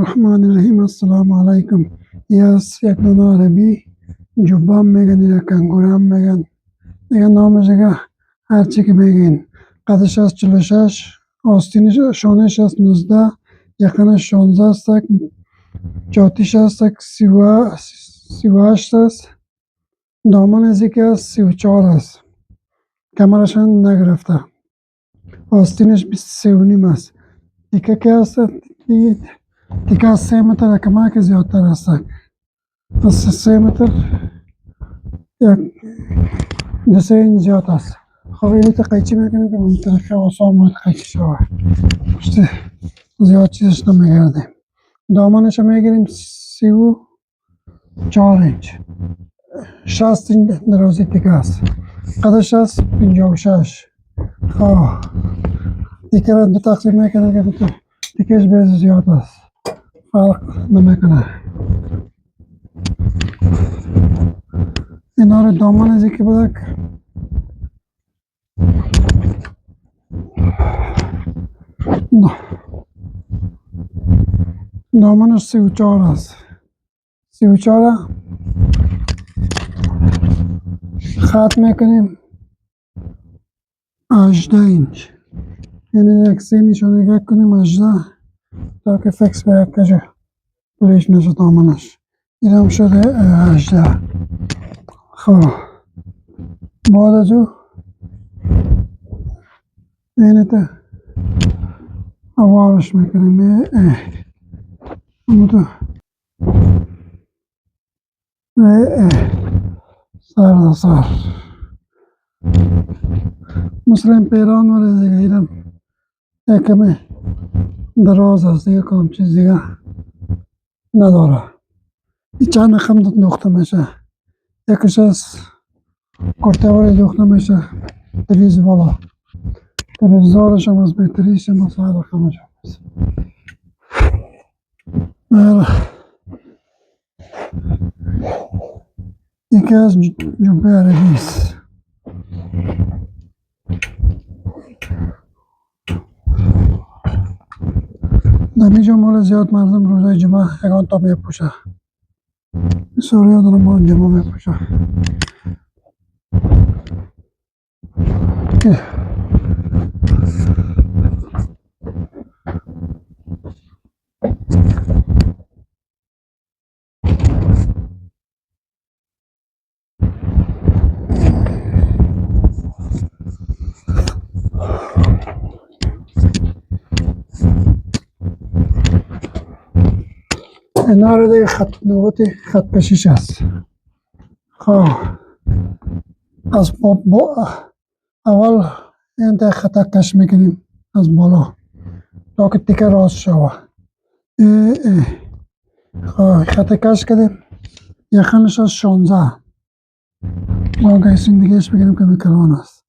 الرحمن الرحیم. السلام علیکم. یک نان عربی جبام میگن یا کنگورم میگن دیگه نامش دیگه هرچی که بگین. قدش هست 46، آستینش شانش هست 19، یقنش 16 است، چاتیش هست 38 است، دامن از یکی هست 34 است، کمرش هم نگرفته، آستینش 23.5 است. تیکه که هست تیکه از 3 متر کمک زیادتر است. از 3 متر یک 2 اینچ زیاد است. خب اینی تا قیچی میکنیم که منطقه آسان باید قیچی شود، زیاد چیزش نمیگردیم. دامنش میگیریم 34 اینچ، 60 اینچ درازی تیکه است. قدش است 56. خب تیکه را دو تقسیم میکنه که تیکهش بیز زیاد است، فرق نمیکنه. اینا رو دامن از یکی بدک دامنش 34 است. 34 خط میکنیم 18 اینچ، یعنی یک 3 نشانه کنیم 18 تا که فکس به یک کجا پلیش نشه دامنش. این هم شده 18. خب بعد از او اینه تا اوارش میکنیم همونطور سر سر مثل این پیران ولی دیگه اینم یکمی دراز است، دیگه کام چیز دیگه نداره. این چند رقم دوخته میشه، یکیش از کرته ولی دوخته میشه تریز بالا، تریزدارش هم از بهتریش هم از هر رقمش هم است. یکی از جبه عربی است. در اینجا مال زیاد مردم روزای جمعه یکان تا میپوشه، سوریا دارم ما جمعه میپوشه. اینا رو دیگه خط نوبت خط کشیش است. خب از اول این تا خط کش میکنیم از بالا تا که تیکه راست شوه. خب خط کش کردیم، یخنش از 16 ما که دیگهش بگیریم که میکران است.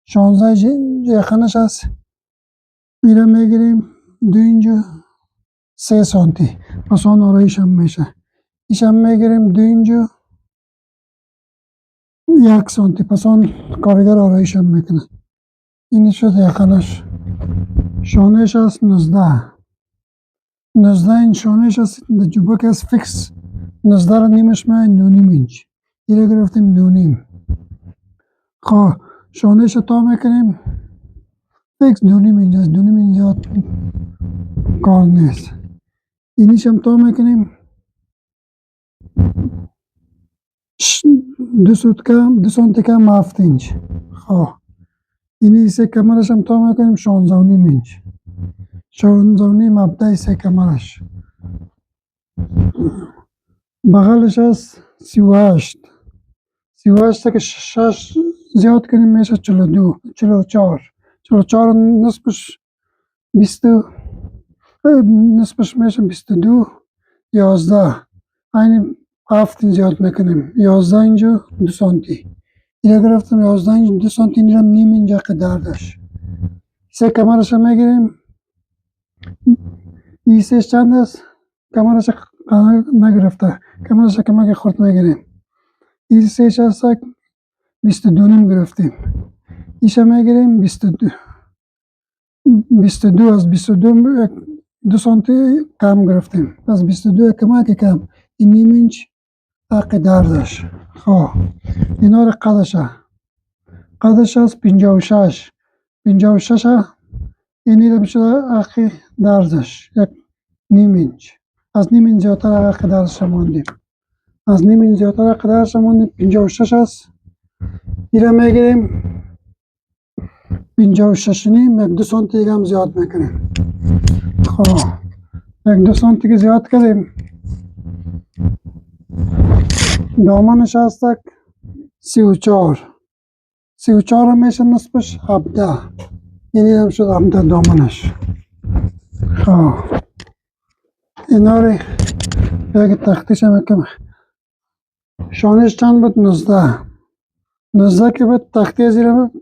16 یخنش است، میره میگیریم 2 اینجا 3 سانتی، پس آن آرایش هم میشه. ایش هم میگیریم 2 اینجا 1 سانتی، پس آن کارگر آرایش هم میکنه. این شد یخنش. شانهش است 19 این شانهش است. در جوبه که از فکس 19 رو نیمش می 9.5 اینچ، این رو گرفتیم 9.5. خب شانهش رو تا میکنیم فکس 2.5 اینچ است، 2.5 اینچ زیاد کار نیست. اینیش هم تا میکنیم 2 سانتی کم 7 اینچ. خب اینی سه کمرش هم تا میکنیم 16.5 اینچ، 16.5 مبدأ سه کمرش. بغلش هست 38 که 6 زیاد کنیم میشه 44 نصفش 20 نصفش میشه 22 11 این 7 زیاد میکنیم 11 اینجا 2 سانتی. اینو گرفتم 11 اینچ 2 سانتی، اینم نیم اینجا قدردش. سه کمرش میگیریم، این سهش چند است؟ کمرش نگرفته، کمرش کمک خورد میگیریم. این سهش هست 22 نیم گرفتیم، ایش میگیریم 22 از 22 2 سانتی کم گرفتیم. پس 22 کمک کم. این نیم اینچ حق دردش. خب اینا رو قدش است 56. 56 اینی رو میشه حق دردش. یک نیم اینچ. از نیم اینچ زیادتر حق دردش ماندیم. از نیم اینچ زیادتر حق دردش ماندیم. 56 است. این رو میگیریم 56 نیم. یک 2 سانتی دیگه هم زیاد میکنیم. خب یک 2 سانتی که زیاد کردیم. دامنش هست 34. 34 هم میشه نصفش 17. یعنی هم شد 17 دامنش. خب اینا رو یک تختیش هم کم. شانش چند بود؟ 19. 19 که بود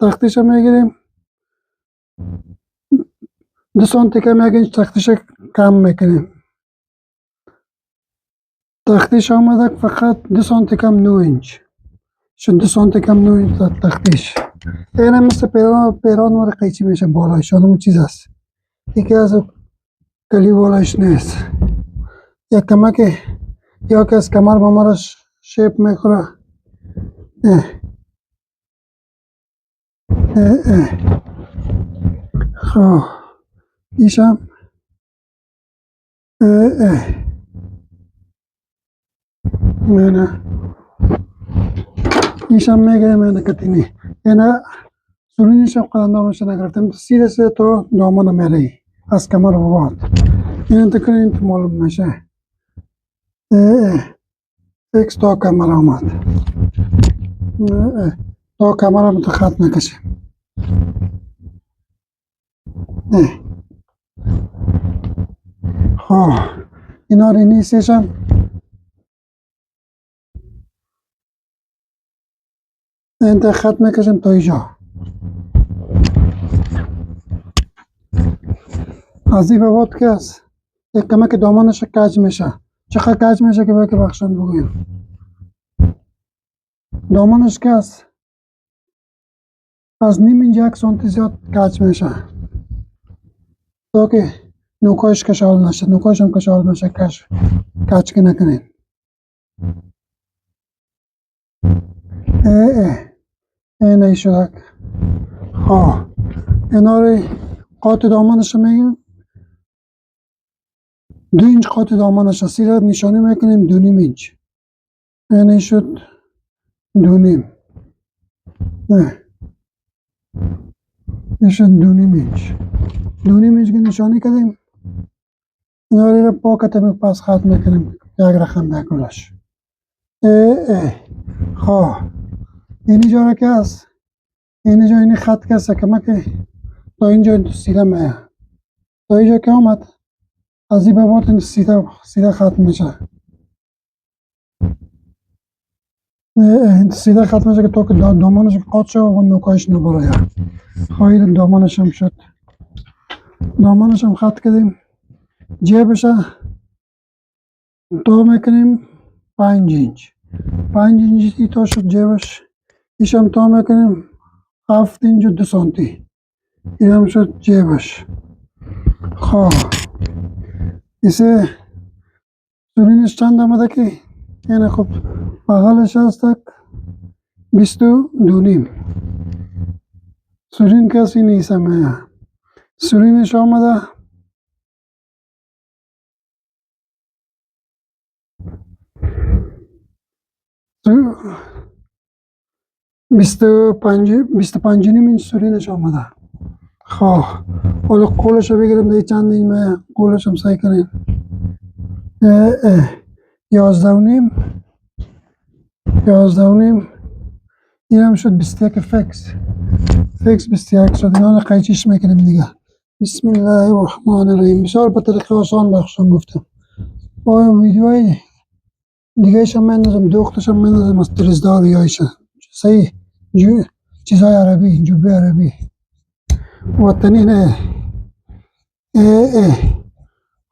تختیش هم میگیریم. 2 سانتی که میگیم تختیش کم میکنیم. تختیش آمده فقط 2 سانتی کم 9 اینچ. شد 2 سانتی کم 9 اینچ تختیش. این هم مثل پیران وار قیچی میشه بالایش. همون چیز است. یکی از کلی بالایش نیست. یک کمک یا که از کمر با مرش شیپ میخوره. خب ایشم نه ایشم میگه من کتینی اینا سرونیش هم قدم دامنش نگرفتم. سیده تو دامن میره از کمر با بعد. این تکنین تو معلوم میشه. فکس تا کمر آمد. تا کمر هم تو خط نکشیم. خب اینا رو نیستش هم این خط میکشیم تا اینجا. از این بعد که است یک کمک دامنش کج میشه. چقدر کج میشه که باید بخشن بگویم. دامنش که است از نیم اینجا 1 سانتی زیاد کج میشه تا که نوکاش کشال نشه. نوکاش هم کشال نشه کج که نکنین. این ای شده. خب اینا رو قاط دامنش میگیم 2 اینچ قاط دامنش است. رو نشانی میکنیم 2 نیم اینچ. این ای شد 2 نیم. این شد 2 نیم اینچ. 2 نیم اینچ که نشانی کردیم. اینا رو پاکت پس خط میکنیم یک رقم بکلش. خب اینجا را که است اینجا این خط که است که تا اینجا سیده میه. تا اینجا که آمد از این بعد سیده خط میشه. سیده خط میشه که تا که دامنش قاط شد و نوکایش نبره. خواهید دامنش هم شد. دامنش هم خط کردیم. جیبش تا میکنیم 5 اینچ. 5 اینچ تا شد جیبش. ایش هم تا میکنیم 7 اینچ و 2 سانتی. این هم شد جیبش. خب ایسه سرینش چند آمده که این خب بغلش هست 22 نیم. سرین کسی نیست همه. سرینش آمده 25 نیم اینچ سرینش آمده. خب حالا قولش رو بگیرم دیگه چند نیمه قولش هم سعی کنیم. 11 نیم. این هم شد 21 فکس 21 شد. اینا رو قیچیش میکنیم دیگه. بسم الله الرحمن الرحیم. بسیار به طریق آسان بخشم گفتم. با ویدیوهای دیگه شم مندازم دوختشم مندازم از ترزدار یایشه صحیح چیزهای عربی جوبه عربی وطنی نه.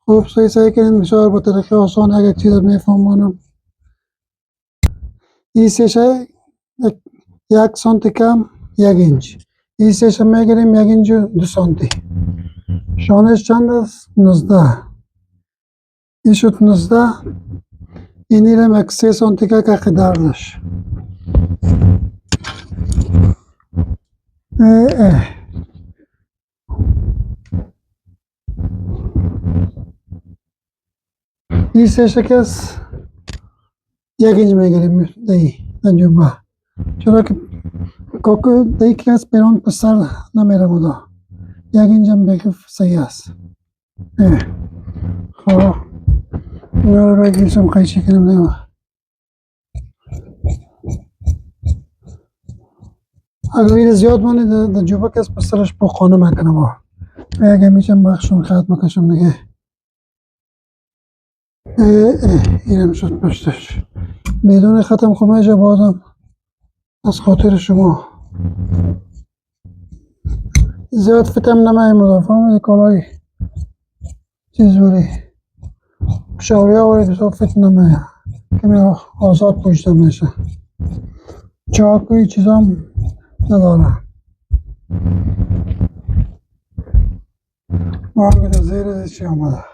خوب سعی کنیم بسیار با طریق آسان اگر چیز رو میفهمونم. این سشه 1 سانتی کم 1 اینچ. این سشه میگیریم 1 اینچ و 2 سانتی. شانش چند است؟ 19. این شد 19. اینی رم یک 3 سانتی که دردش. این 3 شکست 1 اینچ میگیریم دی تجربه، چرا که کاکو دی که از پیران پسر نمیره بودا 1 اینچ هم بگیر صحیح است. خب اینا رو بگیرشم قیچی کنم دیگه. اگر این زیاد مانه در جوبه که از پسرش با خانه میکنه با اگه میشم بخشون خط مکشم دیگه. اینم شد پشتش بدون ختم خمه بازم از خاطر شما زیاد فتم نمایی مدافع همه کالای چیز بوری شاوری آوری بسا فت نمایی کمی آزاد پشتم میشه چاکوی چیزام نداره مانگی در زیر چی آمده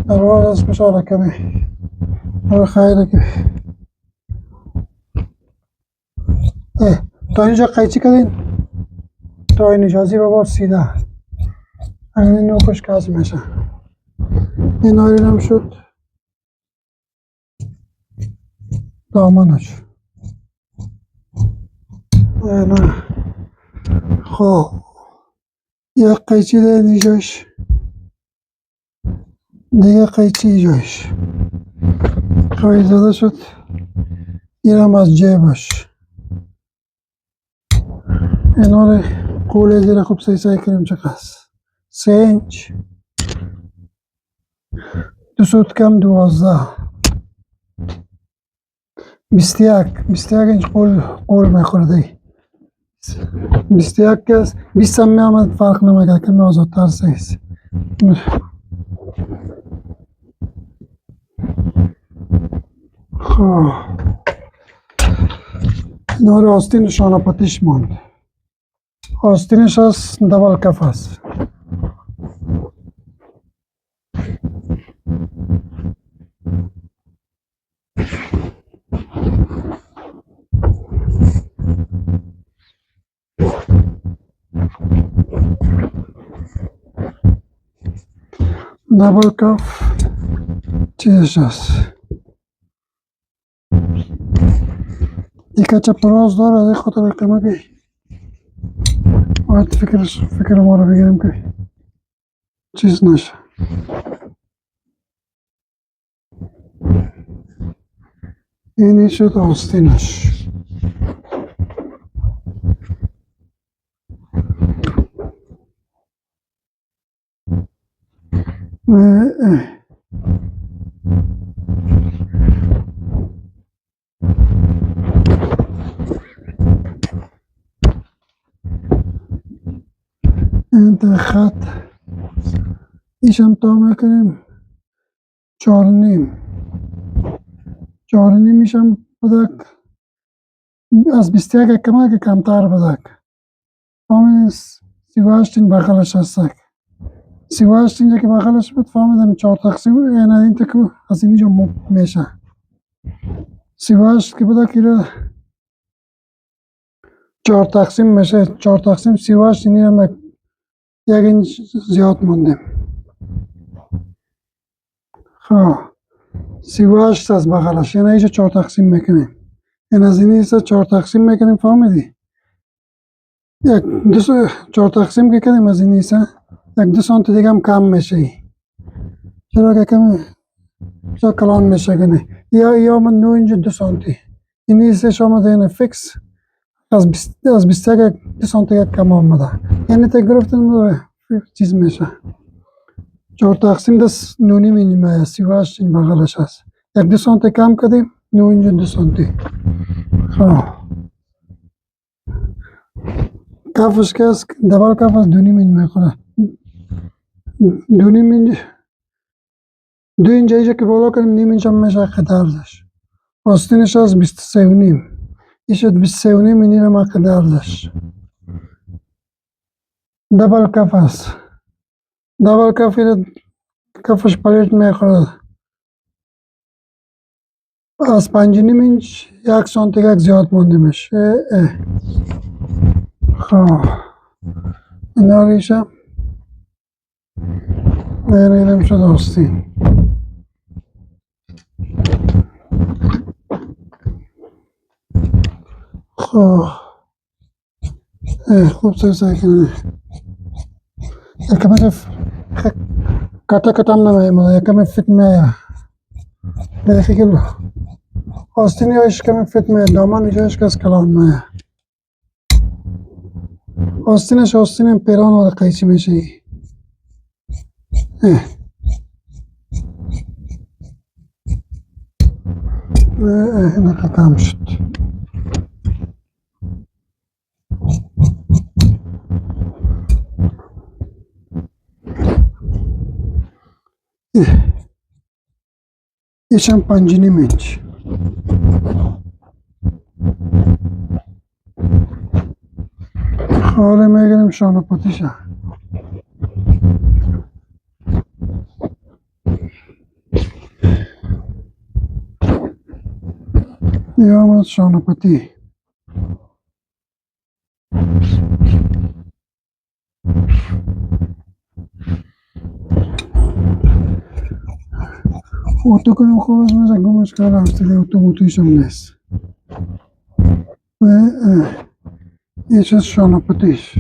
در باید از بشاره کمی در خیره که تا اینجا قیچی کردین تا این اجازی بابا سیده اگر این نوکش کز میشه این آیرین هم شد دامنش نه خب یک قیچی ده اینجاش دیگه قیچی اینجاش خواهی زده شد این هم از جیبش اینا رو قوله زیر خوب سایی کنیم چقدر 3 اینچ 2 سوت کم 12 21 اینچ قول میخورده 21 کس 20 هم میامد فرق نمیکرد که آزادتر سیست خب اینا رو آستین شانه پتیش ماند آستینش از دبل کف است دبل کف چیزش است دیگه پراز داره دیگه خاطر قیمه که باید فکر ما رو بگیریم که چیز نشه اینی شد آستینش این خط ایشم تا میکنیم 4.5 میشم بدک از 21 کمک کمتر بدک فهمیدین 38 این بغلش هستک 38 اینجا که بغلش بود فهمیدم 4 تقسیم این این تکو از اینجا میشه 38 که بدک ایره 4 تقسیم میشه 4 تقسیم 38 این هم 1 اینچ زیاد موندیم خب 38 از بغلش یعنی اینجا 4 تقسیم میکنیم این از این ایسا 4 تقسیم میکنیم فهمیدی 4 تقسیم که کنیم از این ایسا 1-2 سانتی دیگه هم کم میشه چرا که کم چرا کلان میشه کنه یا من 9 اینجا 2 سانتی این ایسش آمده اینه فیکس از 21 2 سانتی کم آمده یعنی تا گرفتن چیز میشه 4 تقسیم 9 اینجا 38 این بغلش هست 1-2 سانتی کم کردیم 9 اینجا 2 سانتی خب کفش که از دبل کف از 2.5 اینجا میخوره 2.5 اینجا 2 اینجا که بالا کنیم 1.5 اینجا هم میشه خطرزش آستینش از 23.5 این شد 23.5 اینی رو مقدار داشت. دبل کف است. دبل کف اینه کفش پلیت میخورد. از 5.5 اینچ 1 سانتی زیاد مونده میشه. خب اینا ریشم اینم شد آستین. خب خوب سر کنه یکم کتا کتم نمیمونه یکم فیت میه به فکر آستین یاش کمی فیت میه دامان ایجاش کس کلان میه آستینش آستین پیران و قیچی میشه اینا کم شد ایشم 5.5 اینچ حالا میگیریم شانه پتیشه یا آمد شانه پتی اوتو کنیم خوب از من گمش کار هفته اوتو بوتویشم نیست و ایش از شانه پتیش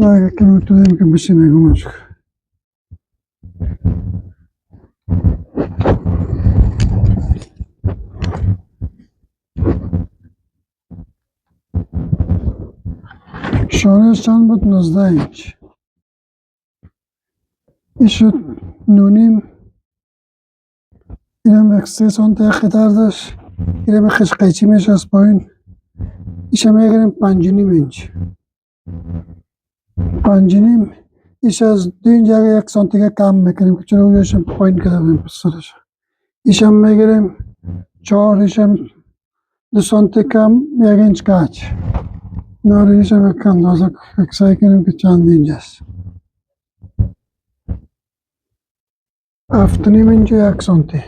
و اگه کمی اوتو دیم که بشی نگمش کار شانهش چند بود 19 اینچ این شد 9.5 اینم 3 سانتی خطر داشت اینم خش قیچی میشه از پایین ایشم میگیریم 5.5 اینچ 5.5 ایش از 2 اینچ اگه 1 سانتی کم میکنیم که چرا اویشم پایین کردیم پسرش ایشم میگیریم 4 ایشم 2 سانتی کم 1 اینچ کچ ناره ایشم یک اندازه اکسای کنیم که چند اینچ است 7.5 اینچ 1 سانتی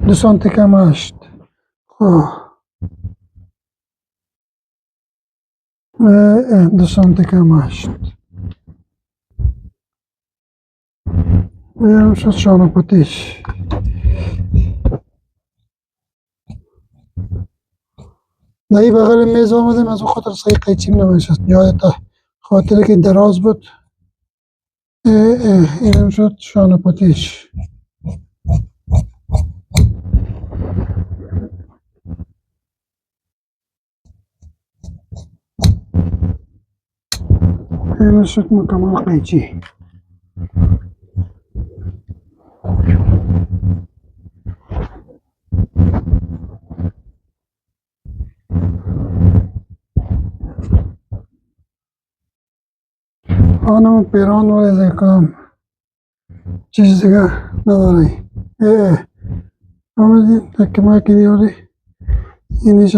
دو سانتی کم 8 خب 2 سانتی کم 8 اینم شد شانه پتیش در این بغل میز آمدیم از اون خاطر صحیح قیچیم نمیشست یادتا خاطر که دراز بود اینم شد شانه پتیش اینم شد مکمل قیچی آنم پیران ولی کدام چیز دیگه نداری آمدیم تکمه که دیاری اینیش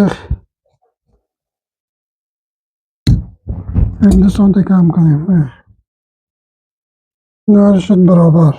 2 سانتی کم کنیم نهار شد برابر